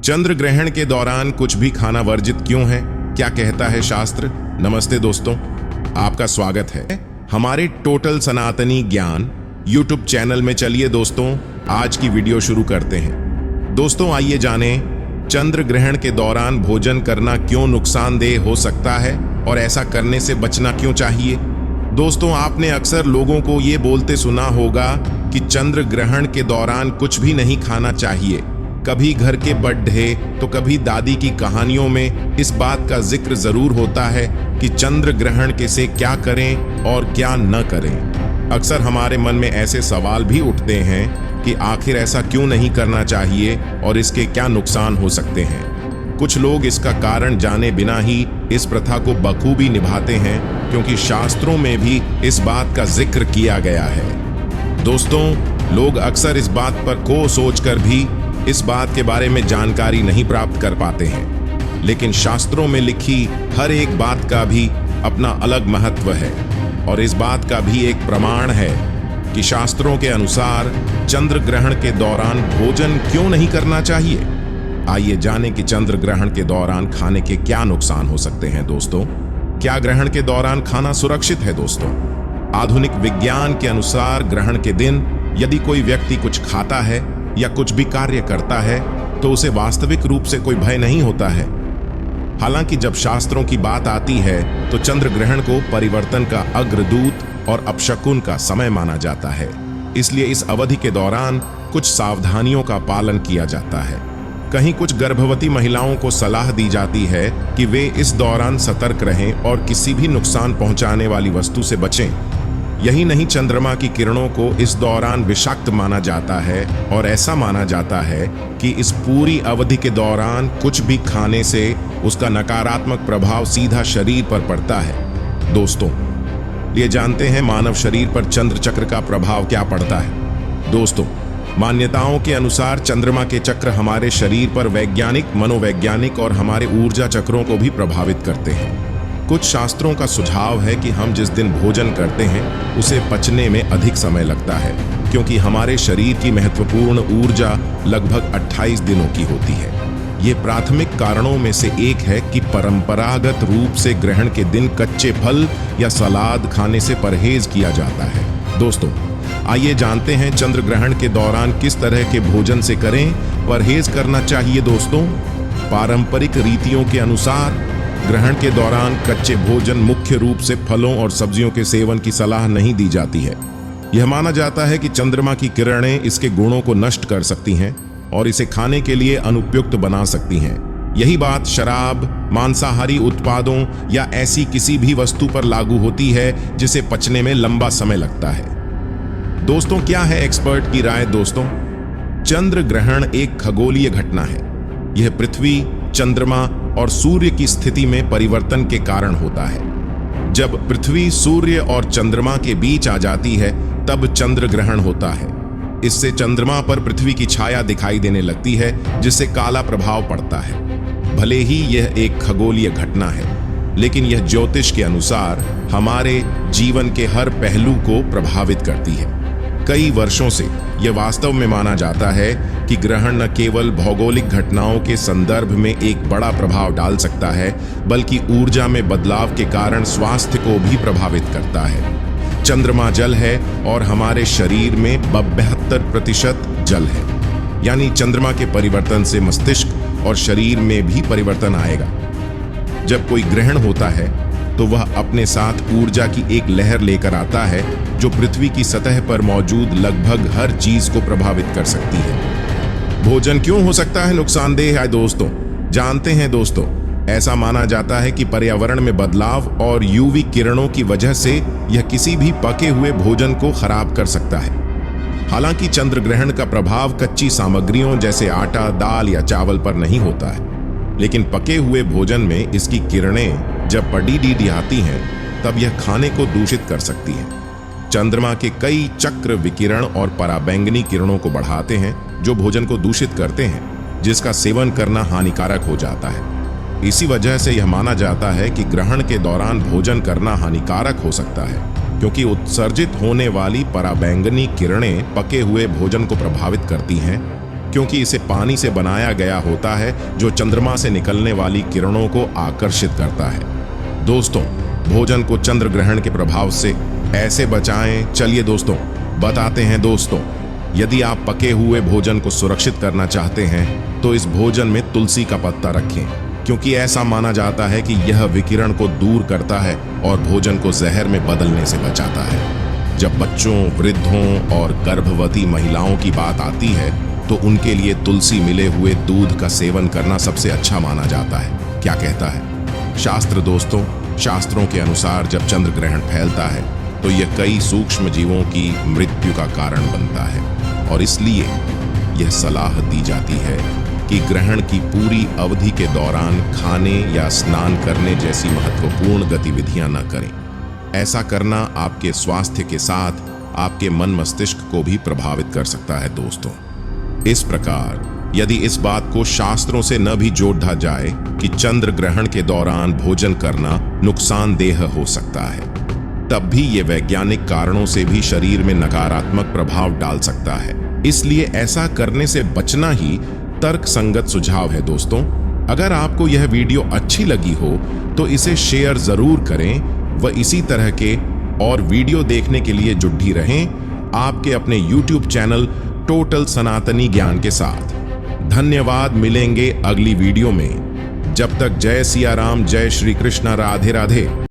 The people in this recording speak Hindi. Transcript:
चंद्र ग्रहण के दौरान कुछ भी खाना वर्जित क्यों है, क्या कहता है शास्त्र। नमस्ते दोस्तों, आपका स्वागत है हमारे टोटल सनातनी ज्ञान यूट्यूब चैनल में। चलिए दोस्तों, आज की वीडियो शुरू करते हैं। दोस्तों आइए जाने चंद्र ग्रहण के दौरान भोजन करना क्यों नुकसानदेह हो सकता है और ऐसा करने से बचना क्यों चाहिए। दोस्तों, आपने अक्सर लोगों को ये बोलते सुना होगा कि चंद्र ग्रहण के दौरान कुछ भी नहीं खाना चाहिए। कभी घर के बर्थडे तो कभी दादी की कहानियों में इस बात का जिक्र जरूर होता है कि चंद्र ग्रहण के से क्या करें और क्या न करें। अक्सर हमारे मन में ऐसे सवाल भी उठते हैं कि आखिर ऐसा क्यों नहीं करना चाहिए और इसके क्या नुकसान हो सकते हैं। कुछ लोग इसका कारण जाने बिना ही इस प्रथा को बखूबी निभाते हैं, क्योंकि शास्त्रों में भी इस बात का जिक्र किया गया है। दोस्तों, लोग अक्सर इस बात पर को सोचकर भी इस बात के बारे में जानकारी नहीं प्राप्त कर पाते हैं, लेकिन शास्त्रों में लिखी हर एक बात का भी अपना अलग महत्व है और इस बात का भी एक प्रमाण है कि शास्त्रों के अनुसार चंद्र ग्रहण के दौरान भोजन क्यों नहीं करना चाहिए। आइए जानें कि चंद्र ग्रहण के दौरान खाने के क्या नुकसान हो सकते हैं। दोस्तों, क्या ग्रहण के दौरान खाना सुरक्षित है। दोस्तों, आधुनिक विज्ञान के अनुसार ग्रहण के दिन यदि कोई व्यक्ति कुछ खाता है या कुछ भी कार्य करता है तो उसे वास्तविक रूप से कोई भय नहीं होता है। हालांकि जब शास्त्रों की बात आती है तो चंद्र ग्रहण को परिवर्तन का अग्रदूत और अपशकुन का समय माना जाता है, इसलिए इस अवधि के दौरान कुछ सावधानियों का पालन किया जाता है। कहीं कुछ गर्भवती महिलाओं को सलाह दी जाती है कि वे इस दौरान सतर्क रहें और किसी भी नुकसान पहुंचाने वाली वस्तु से बचें। यही नहीं, चंद्रमा की किरणों को इस दौरान विषाक्त माना जाता है और ऐसा माना जाता है कि इस पूरी अवधि के दौरान कुछ भी खाने से उसका नकारात्मक प्रभाव सीधा शरीर पर पड़ता है। दोस्तों, ये जानते हैं मानव शरीर पर चंद्र चक्र का प्रभाव क्या पड़ता है। दोस्तों, मान्यताओं के अनुसार चंद्रमा के चक्र हमारे शरीर पर वैज्ञानिक, मनोवैज्ञानिक और हमारे ऊर्जा चक्रों को भी प्रभावित करते हैं। कुछ शास्त्रों का सुझाव है कि हम जिस दिन भोजन करते हैं उसे पचने में अधिक समय लगता है, क्योंकि हमारे शरीर की महत्वपूर्ण ऊर्जा लगभग 28 दिनों की होती है। ये प्राथमिक कारणों में से एक है कि परंपरागत रूप से ग्रहण के दिन कच्चे फल या सलाद खाने से परहेज किया जाता है। दोस्तों, आइए जानते हैं चंद्र ग्रहण के दौरान किस तरह के भोजन से करें परहेज करना चाहिए। दोस्तों, पारंपरिक रीतियों के अनुसार ग्रहण के दौरान कच्चे भोजन, मुख्य रूप से फलों और सब्जियों के सेवन की सलाह नहीं दी जाती है। यह माना जाता है कि चंद्रमा की किरणें इसके गुणों को नष्ट कर सकती हैं और इसे खाने के लिए अनुपयुक्त बना सकती हैं। यही बात शराब, मांसाहारी उत्पादों या ऐसी किसी भी वस्तु पर लागू होती है जिसे पचने में लंबा समय लगता है। दोस्तों, क्या है एक्सपर्ट की राय। दोस्तों, चंद्र ग्रहण एक खगोलीय घटना है। यह पृथ्वी, चंद्रमा और सूर्य की स्थिति में परिवर्तन के कारण होता है। जब पृथ्वी सूर्य और चंद्रमा के बीच आ जाती है तब चंद्र ग्रहण होता है। इससे चंद्रमा पर पृथ्वी की छाया दिखाई देने लगती है, जिससे काला प्रभाव पड़ता है। भले ही यह एक खगोलीय घटना है, लेकिन यह ज्योतिष के अनुसार हमारे जीवन के हर पहलू को प्रभावित करती है। कई वर्षों से यह वास्तव में माना जाता है कि ग्रहण न केवल भौगोलिक घटनाओं के संदर्भ में एक बड़ा प्रभाव डाल सकता है, बल्कि ऊर्जा में बदलाव के कारण स्वास्थ्य को भी प्रभावित करता है। चंद्रमा जल है और हमारे शरीर में 72% जल है, यानी चंद्रमा के परिवर्तन से मस्तिष्क और शरीर में भी परिवर्तन आएगा। जब कोई ग्रहण होता है तो वह अपने साथ ऊर्जा की एक लहर लेकर आता है जो पृथ्वी की सतह पर मौजूद लगभग हर चीज को प्रभावित कर सकती है। भोजन क्यों हो सकता है नुकसानदेह है। दोस्तों, जानते हैं दोस्तों, ऐसा माना जाता है कि पर्यावरण में बदलाव और यूवी किरणों की वजह से यह किसी भी पके हुए भोजन को खराब कर सकता है। हालांकि चंद्र ग्रहण का प्रभाव कच्ची सामग्रियों जैसे आटा, दाल या चावल पर नहीं होता है, लेकिन पके हुए भोजन में इसकी किरणें जब पड़ी आती हैं तब यह खाने को दूषित कर सकती है। चंद्रमा के कई चक्र विकिरण और पराबैंगनी किरणों को बढ़ाते हैं जो भोजन को दूषित करते हैं, जिसका सेवन करना हानिकारक हो जाता है। इसी वजह से यह माना जाता है कि ग्रहण के दौरान भोजन करना हानिकारक हो सकता है, क्योंकि उत्सर्जित होने वाली पराबैंगनी किरणें पके हुए भोजन को प्रभावित करती हैं, क्योंकि इसे पानी से बनाया गया होता है जो चंद्रमा से निकलने वाली किरणों को आकर्षित करता है। दोस्तों, भोजन को चंद्र ग्रहण के प्रभाव से ऐसे बचाएं। चलिए दोस्तों बताते हैं। दोस्तों, यदि आप पके हुए भोजन को सुरक्षित करना चाहते हैं तो इस भोजन में तुलसी का पत्ता रखें, क्योंकि ऐसा माना जाता है कि यह विकिरण को दूर करता है और भोजन को जहर में बदलने से बचाता है। जब बच्चों, वृद्धों और गर्भवती महिलाओं की बात आती है तो उनके लिए तुलसी मिले हुए दूध का सेवन करना सबसे अच्छा माना जाता है। क्या कहता है शास्त्र? दोस्तों, शास्त्रों के अनुसार जब चंद्र ग्रहण फैलता है तो यह कई सूक्ष्म जीवों की मृत्यु का कारण बनता है और इसलिए यह सलाह दी जाती है कि ग्रहण की पूरी अवधि के दौरान खाने या स्नान करने जैसी महत्वपूर्ण गतिविधियां न करें। ऐसा करना आपके स्वास्थ्य के साथ आपके मन मस्तिष्क को भी प्रभावित कर सकता है। दोस्तों, इस प्रकार यदि इस बात को शास्त्रों से न भी जोड़ा जाए कि चंद्र ग्रहण के दौरान भोजन करना नुकसानदेह हो सकता है, तब भी ये वैज्ञानिक कारणों से भी शरीर में नकारात्मक प्रभाव डाल सकता है। इसलिए ऐसा करने से बचना ही तर्क संगत सुझाव है। दोस्तों, अगर आपको यह वीडियो अच्छी लगी हो तो इसे शेयर जरूर करें व इसी तरह के और वीडियो देखने के लिए जुड़ी रहें आपके अपने YouTube चैनल टोटल सनातनी ज्ञान के साथ। धन्यवाद। मिलेंगे अगली वीडियो में। जब तक जय सिया राम, जय श्री कृष्ण, राधे राधे।